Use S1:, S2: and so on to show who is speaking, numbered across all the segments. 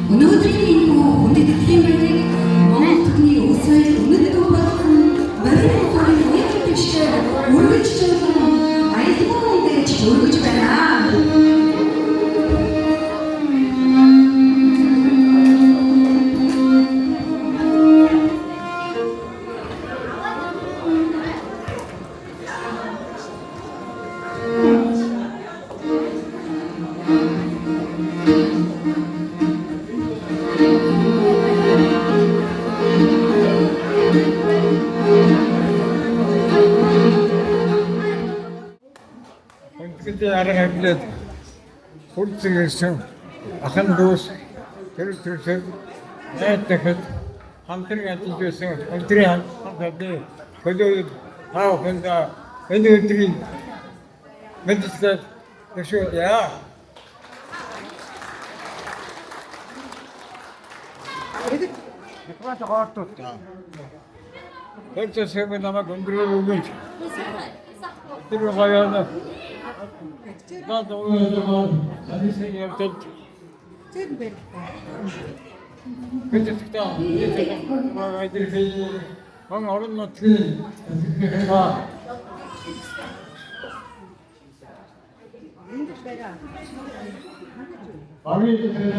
S1: Өнөөдрийн энэ хүндэтгэлийн байрыг Монгол Түмний Улс соёл үнэт болгон баримт хорийн нэг төвшөр үргэлж аялал гэж өргөж байна.
S2: 근데 알아가길래 홀증에서 아한 도스 그렇게 내가 한들이 앉아서 한들이 한데 그저 하고 근데 애들이 맨디스 그래서야 그거 저것도 그래서 세번 남아 건드려 보면 들어가야 나도 오늘 아니 생일 때 그때 식당 아이들이 방 어른 같은 해가 아미들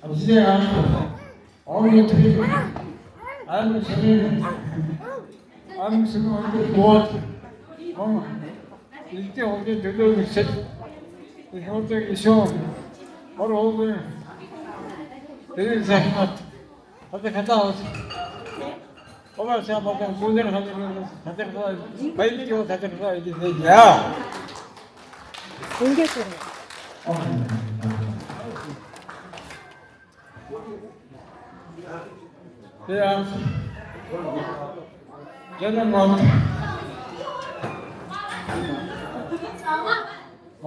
S2: 아버지가 어머니 들이 아무 소리 아무 소리 뭐 이때 어제 너도 있었 이것도 있어 바로 오늘 되는 생각 어제 갔다 왔어 엄마 제가 먹고 문제를 가지고 다들 빨리 뛰어 다들 가 이제 야
S3: 공개처럼
S2: 야 저는 뭐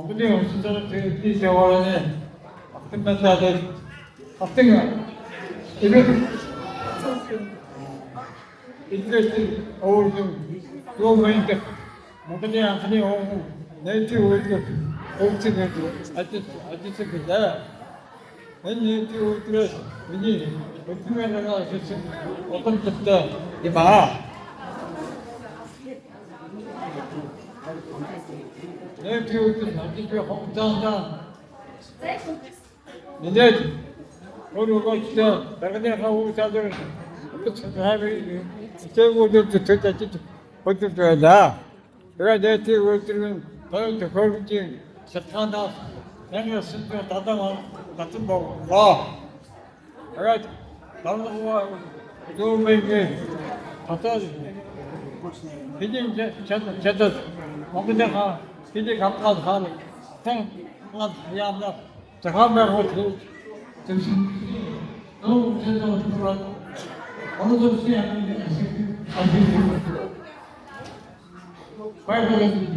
S2: 근데 진짜 그 대화에 끝났다들 갑자기 이렇게 어울좀 좋으니까 뭔데 안 하니 내지 오히려 어떻게 아주 그다 내지 오히려 이제 어떻게 내가 어떤 뜻다 이봐 내 피우도 남기고 홍장장 이제 오늘가 진짜 다른 데 가고 자들 하면 제고도 저까지 어떻게 해야 내가 내 피우들은 더 걸지 세탄다 내가 진짜 다다만 같은 거 내가 다른 거 좋은 게 갖다 이제 제가 먹는데 가 이제 감가도 하는 생각 야나 잠깐만 호텔 정신 너무 제대로 들어와 어느 정도 시간이 빨리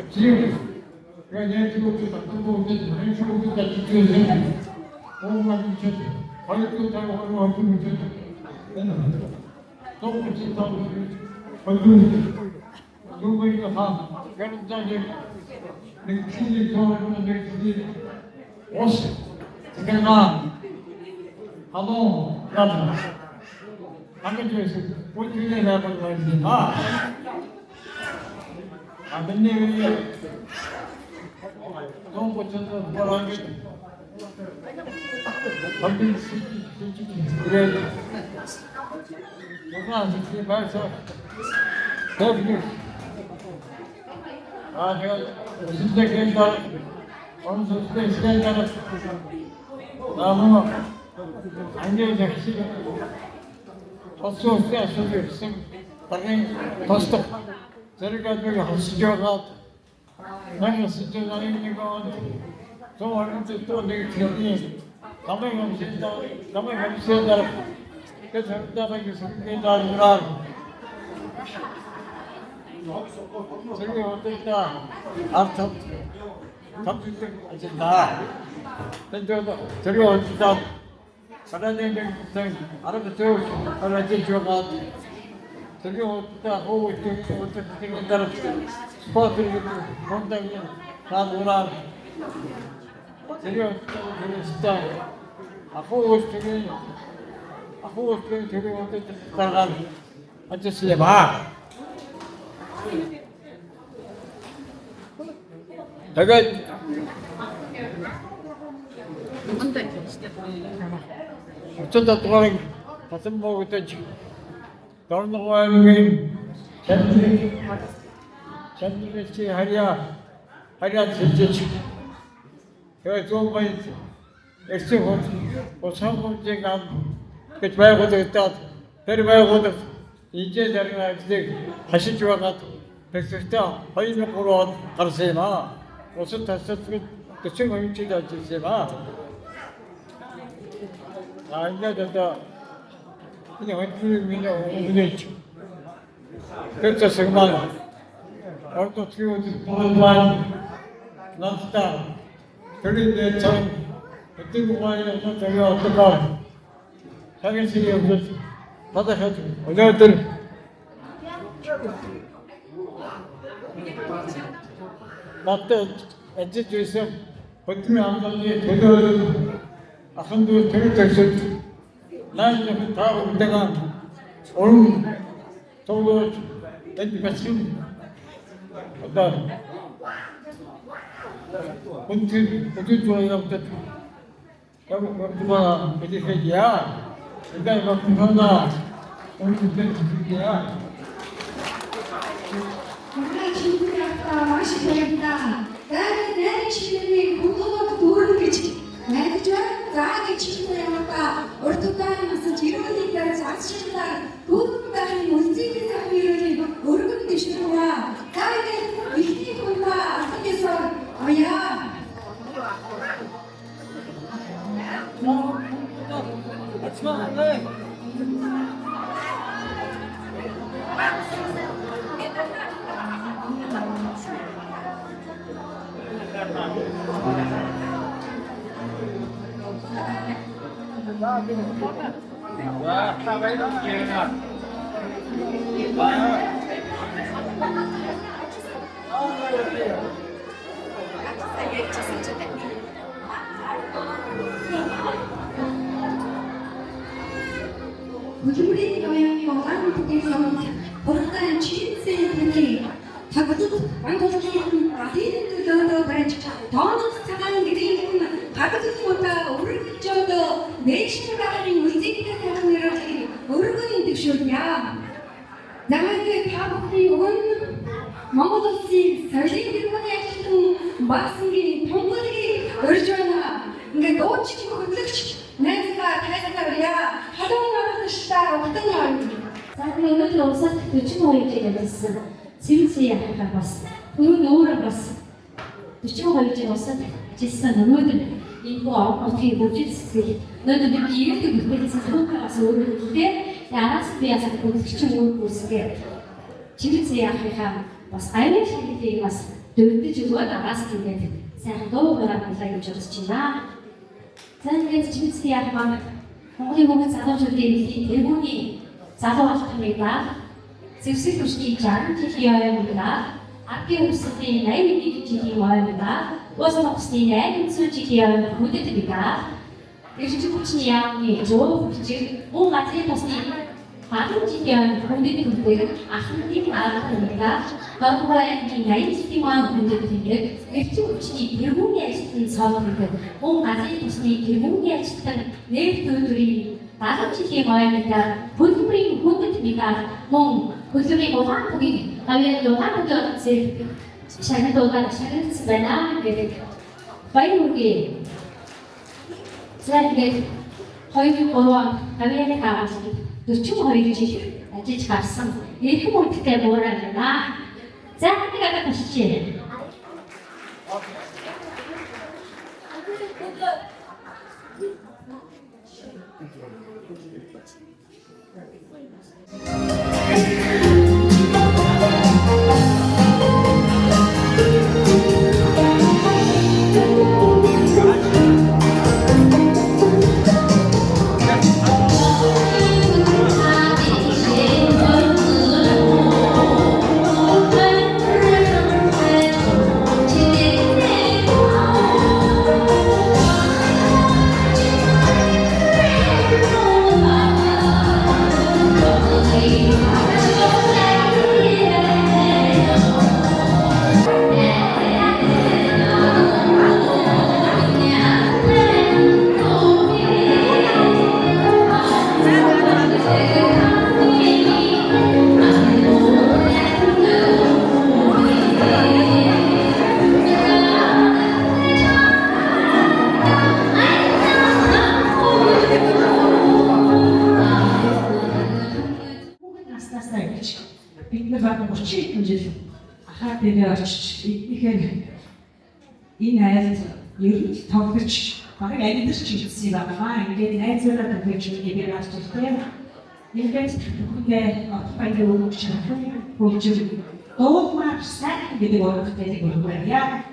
S2: 지금 그냥 내 집으로 갖고 오는데 내 집으로 같이 주세요. 오만 주세요. 빨리 타고 하고 한번 주세요. 너무 좋다고 얼굴 누구니까 다 그런 자기 내 친구 좋아하는 내 친구 오시 제가 하도 나도 안겨줘서 보이게 나가는 거지 근데 너무 고쳐서 뭐라는 게 그래 누가 솔직히 말해서 거기 제가 진짜 괜찮아 어느 정도 시간이 너무 안경이 작시 헛소스야 소리 당연히 더스톱 저리가 저기 헛수저가 내가 진짜 다니니까 좀 어른들 또 내가 기억이 남의 감시한다 그 저런다는 게 성격이 아니라 저기 어떨까 아참 답진다 저기 어떨까 사람들이 알아서 알아서 줘가 저기 어떨까 오고 어떻게 생긴다는 스포츠를 본다면 다 놀아 저기 어떨까 진짜 ахуусгийн төрөйд гаргаад ажилласан ба. Тэгээд 어쩌다 또한 가슴 먹을 때 dornogoyimgin chandrichi harya sejich kaya zombay eksi hoçamgin gam kechbay godat perbay godat iyice derine gidip haşiç vakat peksekte hayırlı kuruat karşıyma olsun tasarruf bütün oyuncu da çizema aynı da 그냥 그냥 오늘 그래서 정말 어떤 친구들 보면 남다 그런데 참 어떤 거에 저기 어떤가 자기들이 없어 받아가지고 어제들 나때 엔지 주에서 버티면 안 가지 되더라도 아한도 되게 됐어 나는 다 내가 오늘 정도 엔지같이 어떤 본트 좋아해가 부터 누가 에디세기야 일단 이거 공산다 오늘 에디세기야
S1: 우리가 친구들이었다 맛있겠다 나는 내 친구들이 공부하고 도는 게지 나도 좋아 자기 친구들이었다 ortodoks jirodiklar zaççılar bunların müzik sahileri orgun düşürüyor. Kaydı ihtiyaç konuda aslında aya. 우리 여행이 왕국에서 보름간 취임생들이 다그도 왕국이 아디들도 그랬죠. 더는 사랑이 되는 가족들보다 오르기저도 내시라는 의지가 사람들이 오르고는 듯이야. 나한테 바보들이 온 몽골도시 설진들만의 했던 말씀이 동물이 어르잖아. 그러니까 너 지금 그렇지. 내가 대사가야 하동나라도 시다가 어떤 말이야.
S3: Zaten öyle olsa bütün oyuncularımızı simsiyah yapamaz. Bunun uğramaz. Bütün oyuncularımızı cidden ömürdür. İlk o ortaya bulacağız. 너는 이렇게 그렇게서 평가가서 오르는데 알아서 배워서 그렇게 오르고스게 진짜 약간 бас айлын шилдэг бас дөрөвдөж өгөөд араас тэгээд сайхан дуугараа болоо гэж бодож байна. За ингээд чимсээ яг маань Монголын хүмүүс залуучуудын дэлхийн тэргүүний залуу алхмыда зэвсэг төвшний 60 жилийн оймда Аргийн хүмүүсийн 81 жилийн оймда Уус Монголын 800 жилийн оймд хүндэт бидаа Иржиж хүчний яамны 100 хүчийг мөн газрын тосны 10 жилийн хүндэт хүндэт ахмадын аргамда Багвайны 80 жилийн хүндэт хүндэт иржиж хүчний тэргүүний ажилтны цаавар гэдэг мөн газрын тосны тэргүүний ажилтан нэр төрийн 70 жилийн оймда хөлбөрийн хүндэт бидаа мөн хөлбөрийн улаан бүгийг авьяа улаан бүгийг зэрэг шагналуулаад шагналсан байна гэдэг баяргийн За ингээд 2-3 авьяаны хаваад 42 жил ажиллаж гарсан эрхэм үнэтэй буурай байна. За нэг ташчээ.
S4: 40 жил ахаа дээрээ очиж эднийхээр энэ айлд ер нь тоглож багы амьдэрч ирсэн юм байна. Ингээд найзуудаа тоглож байгаа би бас тултай. Ингээд бүхэндээ баяр өгч хөгжиж дуулмаар сайн гэдэг ойлголтыг өгөөе.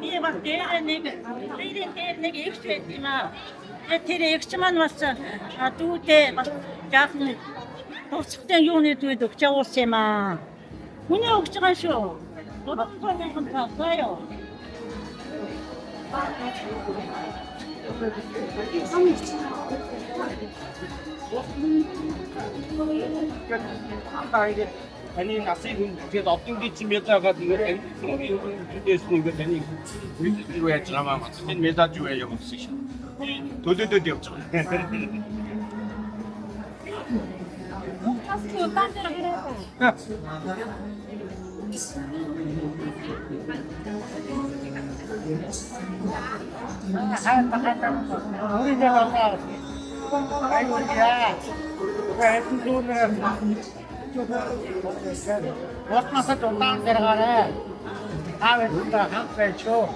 S5: Би бас дээр нэг ихч байт юм аа. Тэр ихч маань бас дүүдээ бас жаахан тусахтай юуны дүүд өгч явуулсан юм аа. Хүний өгч байгаа шүү. Дурдсан таасаё.
S6: Таны насыг тэгээд одон дийсэн медагаад ингээд юудээс нь ингээд таны юу яаж байгаа маа. Энэ медаль юу яа гэсэн шиг. Төлөөдөд явж байгаа.
S2: Вот маса тутаан дэргаарэ. Аваа тутаа ханцайчоо.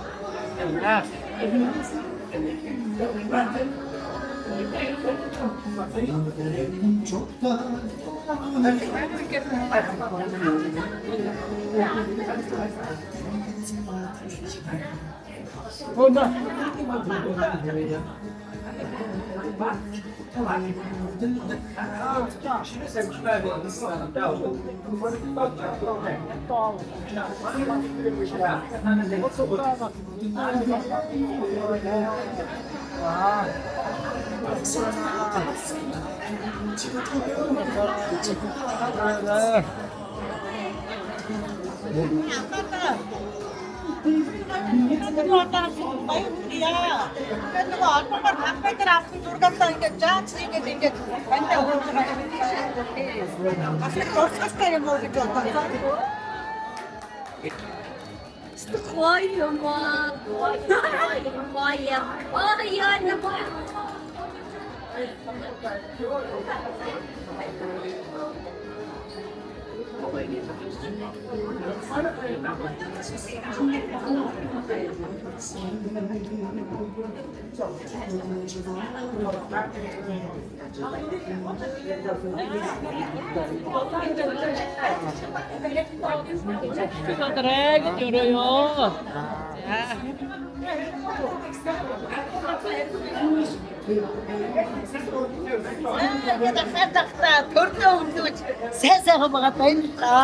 S5: Сайхан байгаа байна та.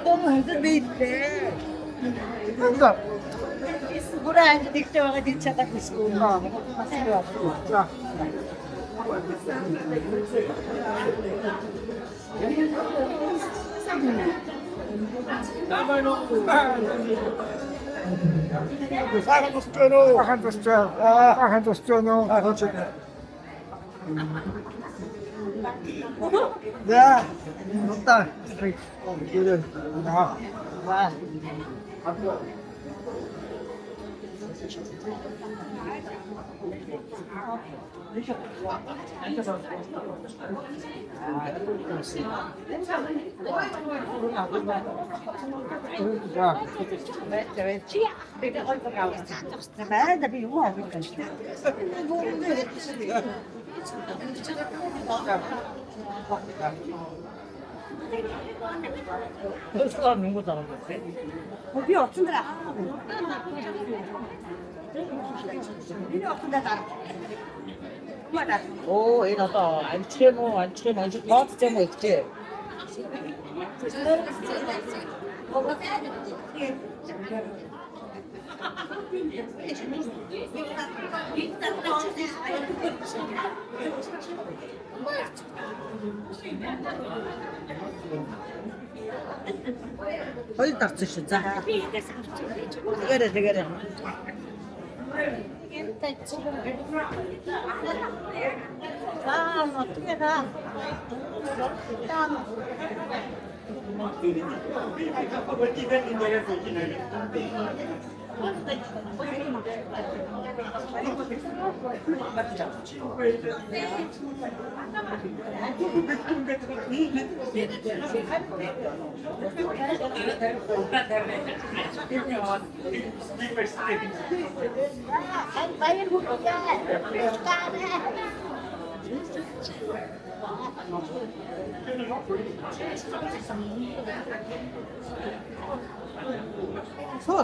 S5: Том хэзээ бэлээ. Бүрээ дэгтэй байгаа дий чадах гэсэн үү?
S2: Да, ну так.
S5: Би оцсон даа. Би оцсон даа.
S2: Оо, энэ одоо анчхэ тооцсон юм ихтэй.
S5: Хоёр давцсан шүү. За. Тэгээрээ.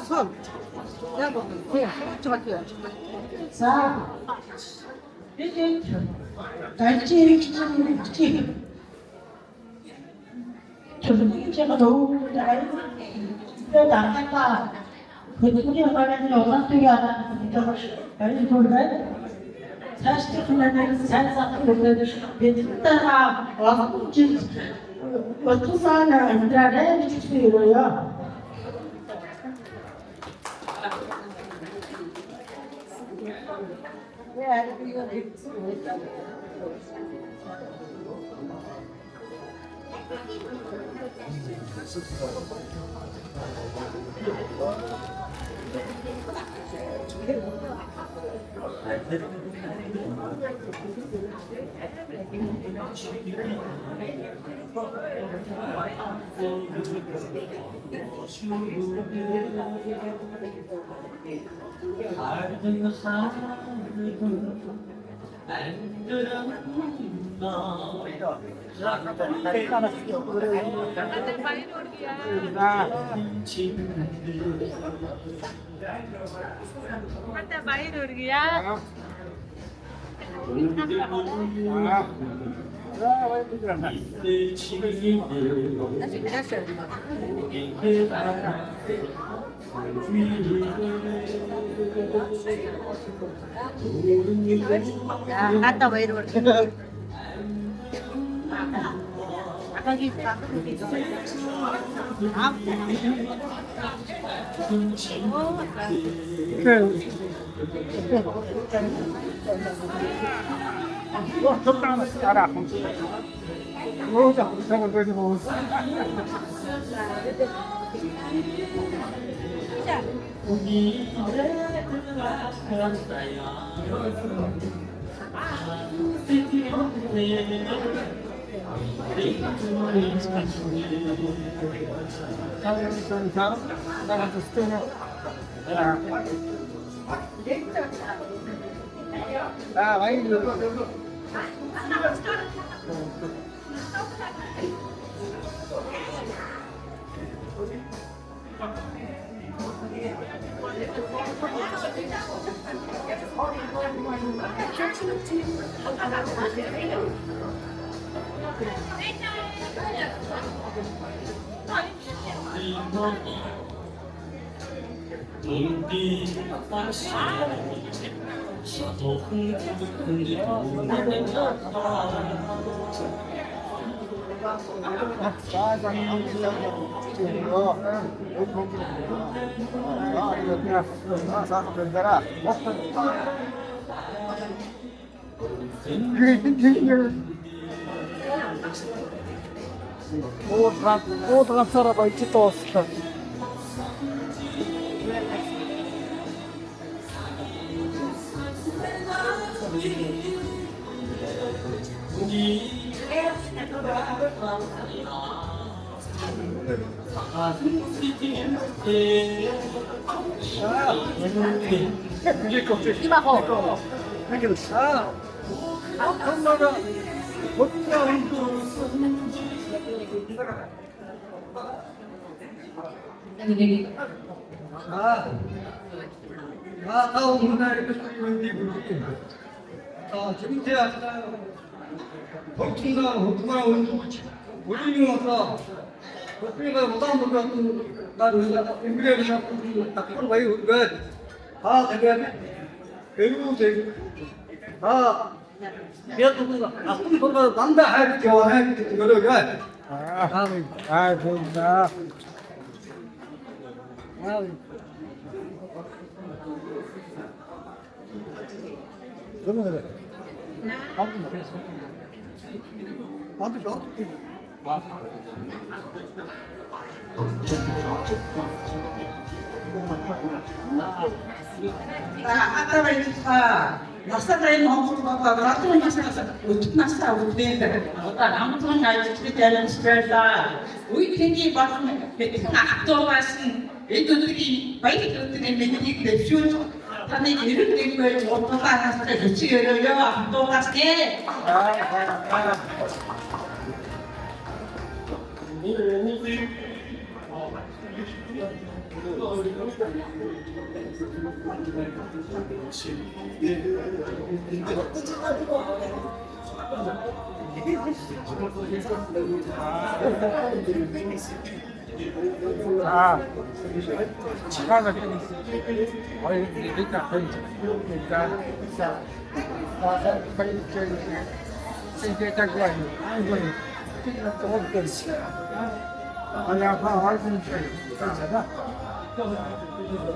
S5: 소. 야, 뭐, 저기요.
S4: За. Тэгээд дальжирэгч
S5: 제가 너무 나가니까 그분이 말하는 어떻게 하나 아니 그런데 사실 그날은 살짝 그래도 괜찮다 와서 좀 어떤 사람을 안들어야 주시고요. 갔다 와 이러고.
S6: 적당한 알아. 뭐자, 저거 그래도 뭐. 아, 많이 들어. Outra senhora vai te tosse.
S7: 지금 제가 복숭아 우리는 왔다. 복숭아가 못하는 것 같은 나는 인그레이션 딱 그런 거예요. 다 되게 배우 되고 다 배웠던 아픈 거가 남자 할 경우에 그거를 아 좋다. 그러면 그래. 나도 줘.
S4: Agora nossa treino agora tu não sabe o que nós estamos dentro. Agora não nós queremos esperar. O que basta que tu assim e tudo que vai que tu tem que deixar. Também 이런 게 뭐 어떤 사람한테 지어요. 또 같게.
S2: 아, 시간을 거의 일단 그러니까 거의 이제 딱 와요. 이거 조금 아니 아까 말씀 주셨잖아.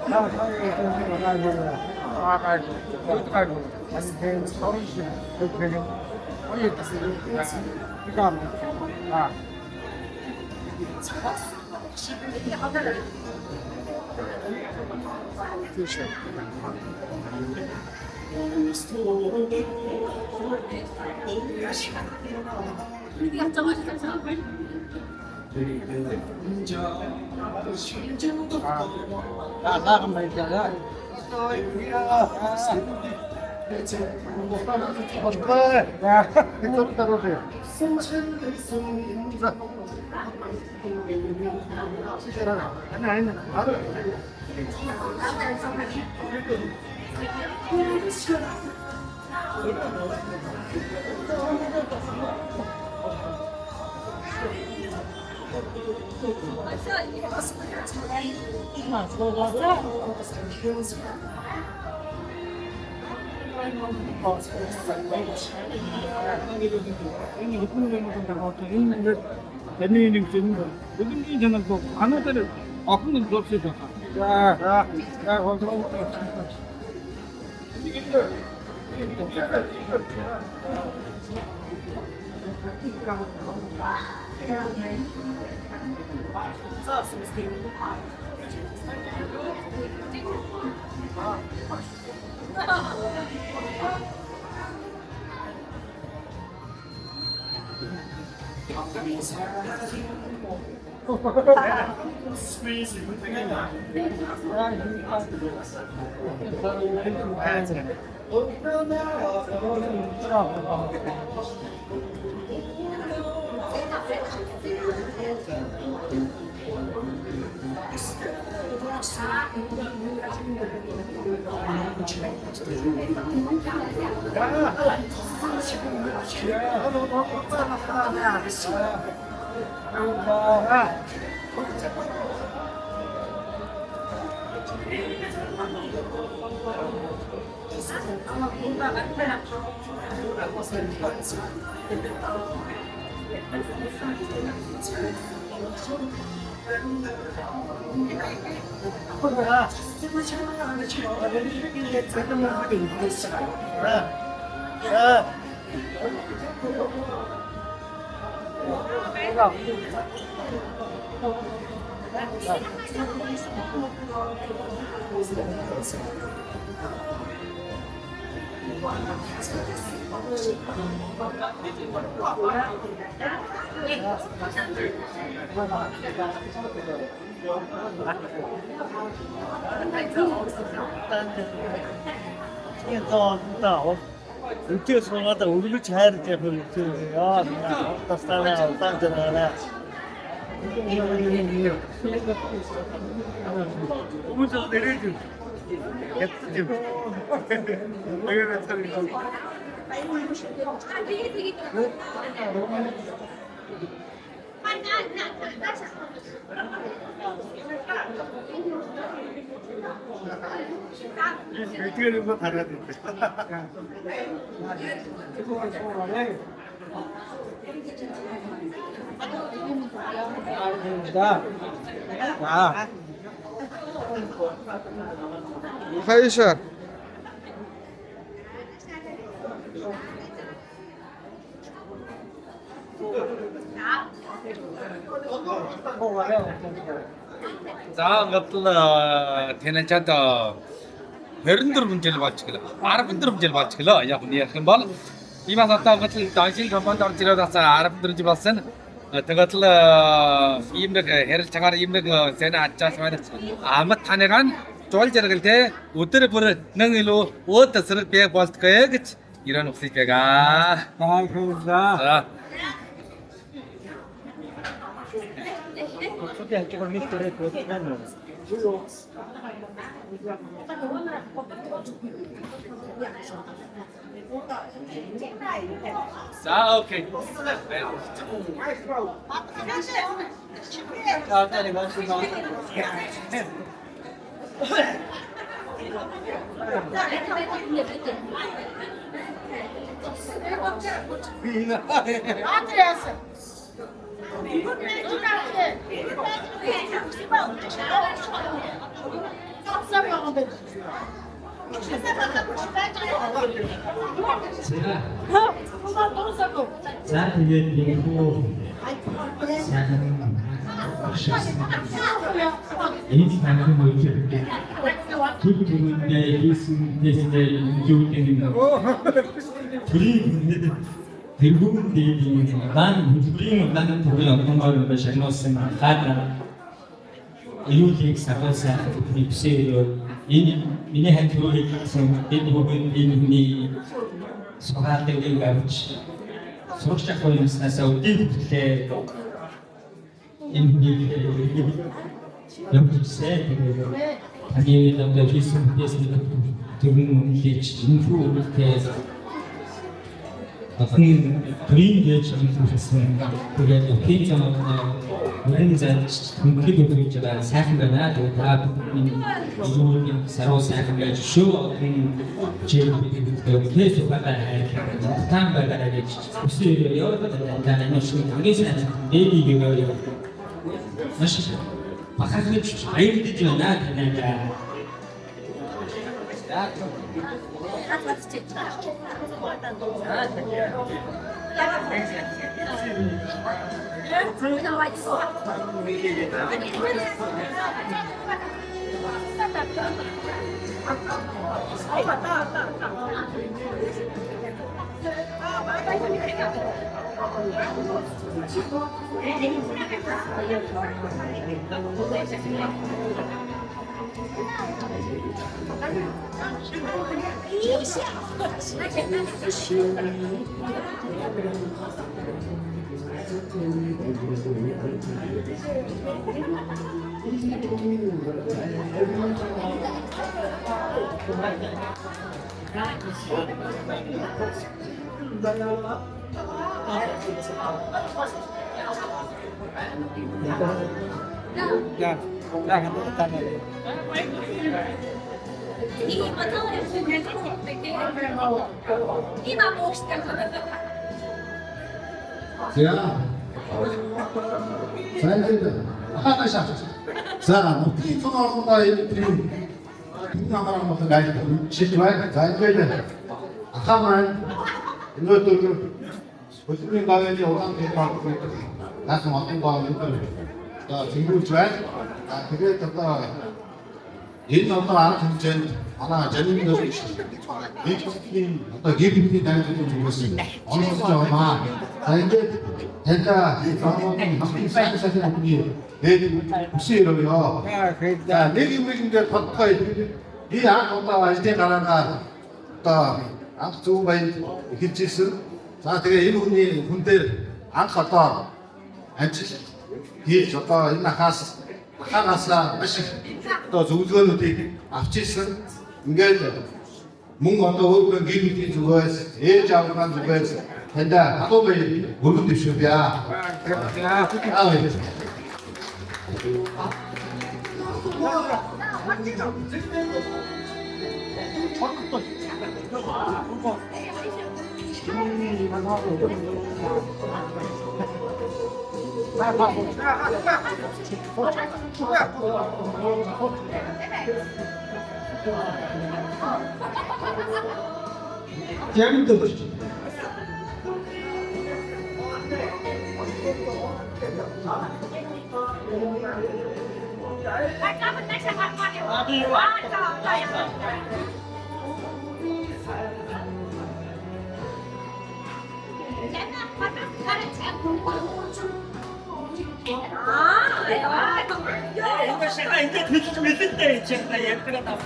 S2: 나 사이에 있는 거 알고 어떡하고 아니 내 서울시 그렇게 어디 이거 아 나가면 있잖아. 야, 이쪽 따라오세요. 아니.
S8: Ülke sonunda Urguç her yapılıyor. Ya, hastane altanlara. Umut nereye gidiyor? Yaptım. Evet, tabii. ülke를 뭐 달아야 돼.
S7: Hayır sir.
S2: 자, 이것들 대내자다 베른들 문제를 맞추기라. 아랍인들 문제를 맞추기라. 야, 근데 금방 이만 갔다 같은 당신 금방 떨어지러다서 아랍인들 집 왔은 그것들 임백 해를 장하는 임백 세나 아짜스만 아무 타내간 쫄저럴 때 우트를 부를 능일로 어떠스를 배 봤을 거야. 그치? 이런 없을 때가.
S7: 감사합니다.
S8: 초대할 쪽을 밑으로 그렇게는
S2: За окей.
S9: За тэгээд нэггүй сайн энэ санаа мөрөж түр түрүүндээ хийсэн дэстэй юу гэдэг нь тэргүүн дээр дан хүрийн дан түрүү онцгой байж шагнуулсан хаад юулийг савсаа бивсээ энэ миний хэн түрүү хийсэн энэ бүгд энэ согаадаг авч сурч авах юмснаас үүдээ энэ явчихсан тэгээд таны намд хийсэн дэсний түрүүн хийж инфо өгөхтэй Ахын төрийн гэж хэлсэн. Тэгээд хийж байгаа мөрөн зэнч түнхийг өгч байгаа сайхан байна. Тэгээд та бидний юуны саруу сайхан гэж шүү. Жил бид байгаа таам байгаа гэж үсээ яваад байгаа нэг шиг ангийн дээг яваа. Маш бахарч аюултай байна танаа.
S10: 자, 어떻게 전화하는가 이들이 누나랑 무슨 나이 시주말 자인들 아까만 이것도 무슨 가면이 오랑 대파고 나서 어떤 거 하면 자 친구 좋아해 아 그게 또 얘는 어떤 안 듣는 하나 재밌는 거 이 특히 어떤 기분이 나는 좀 좋겠습니다 어느 정도만 자 이제 대가 이 방법은 함께 사는 분이 내 혹시로요. 자, 내기 우리 이제 더 이안 온다 이제 가라나 또 아주 많이 hit지스. 자, 되게 이분이 군대 안 갔다. 안치 이 저거 있나 가서 맛이 또 좋은 것들이 앞치스 이게 뭔가 또 그런 기분이 좋아해서 예 잡으면 좋아해서 된다. 하도 왜 모르는 데시야. 아, 왜 재밌다.
S8: 제가 이제 늦을 때 제가 예쁘다.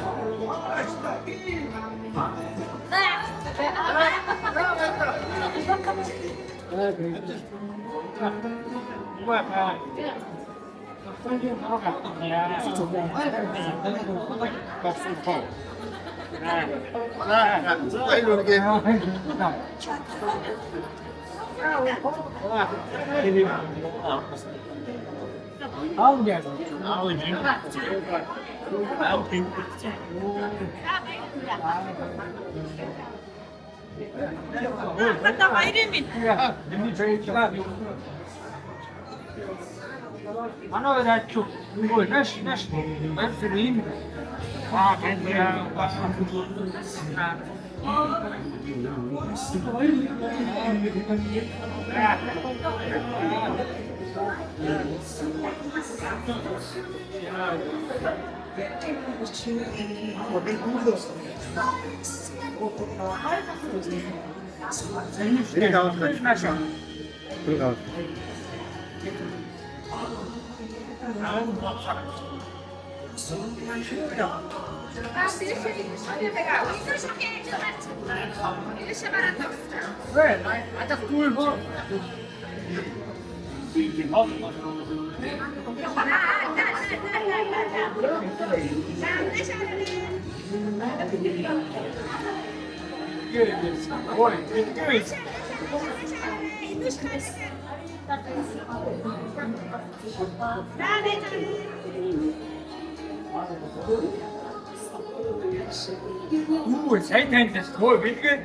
S6: Сайн таньдас тоо бэлгээ.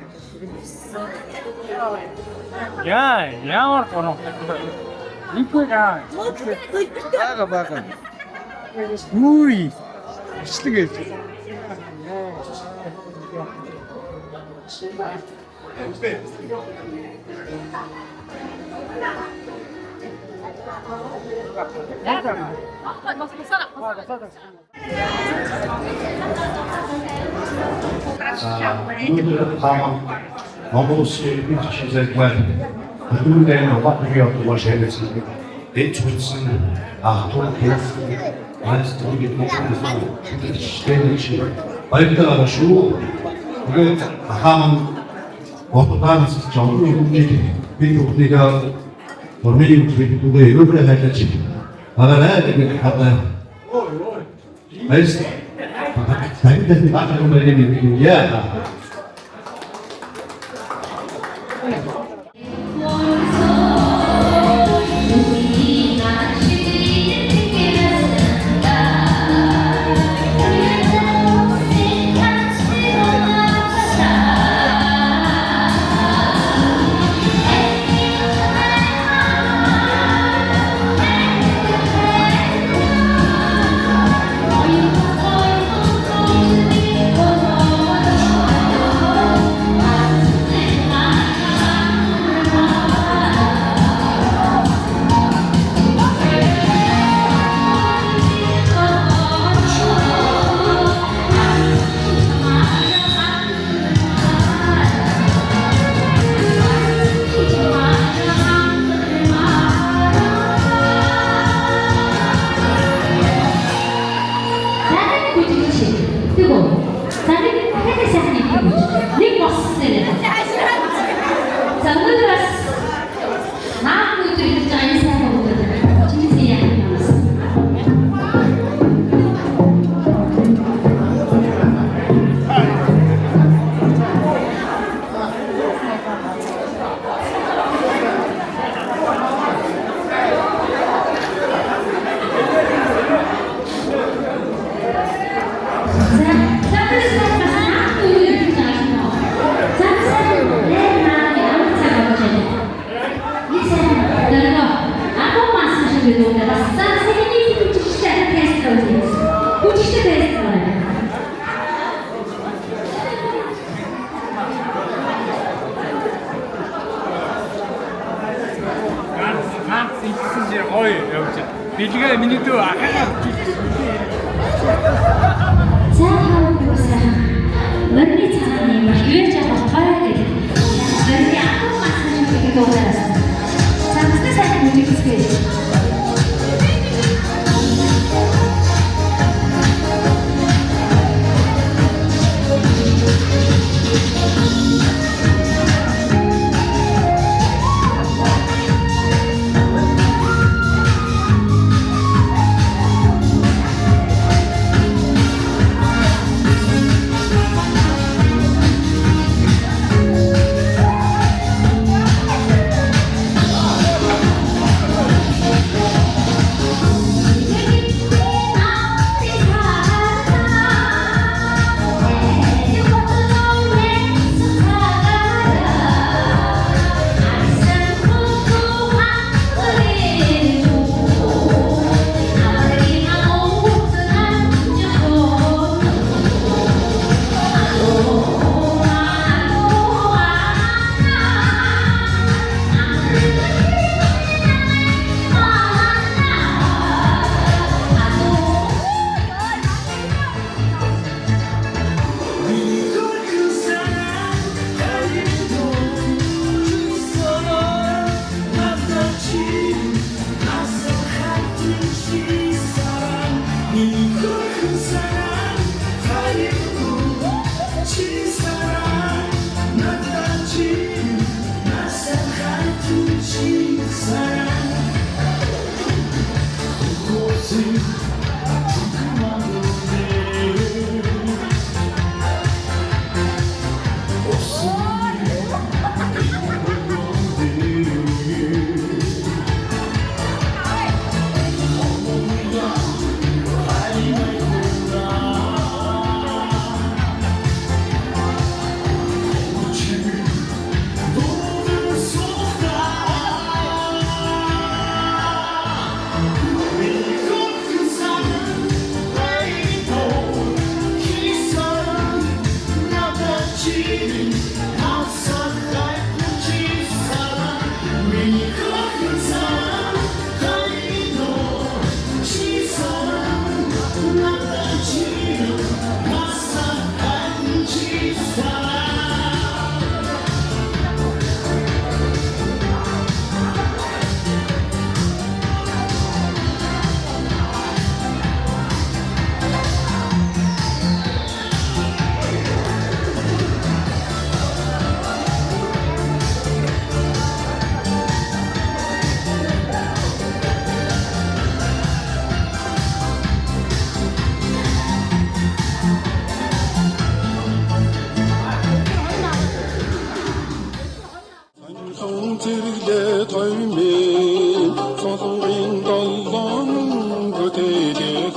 S6: Ямар гоноо. Инкуйгаа.
S7: Бага. Үуй. Ичлэг.
S10: Монгол улсын шийдвэр хэдүүлэн батгийн явдлаар шийдсэн. Энд чөлсөн ахтун хэс астрогийн мөнгөсөн шийдэл баярлалаа шүү. Тэгээд хаан Отоданс жолооны бид бүхнийг Ормын бүхнийг өрөөрөө хайлж агараа гэдэг хадаа. Айс. Таны баатар өмнө яа.
S6: Билгээ миний дүү ахаа.
S3: Мөрний цааны мөрөж авахтай гэдэг. Мөрний ахмаас нэг дуураас. Самстай сайн мужик хийх.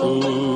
S11: Thank you.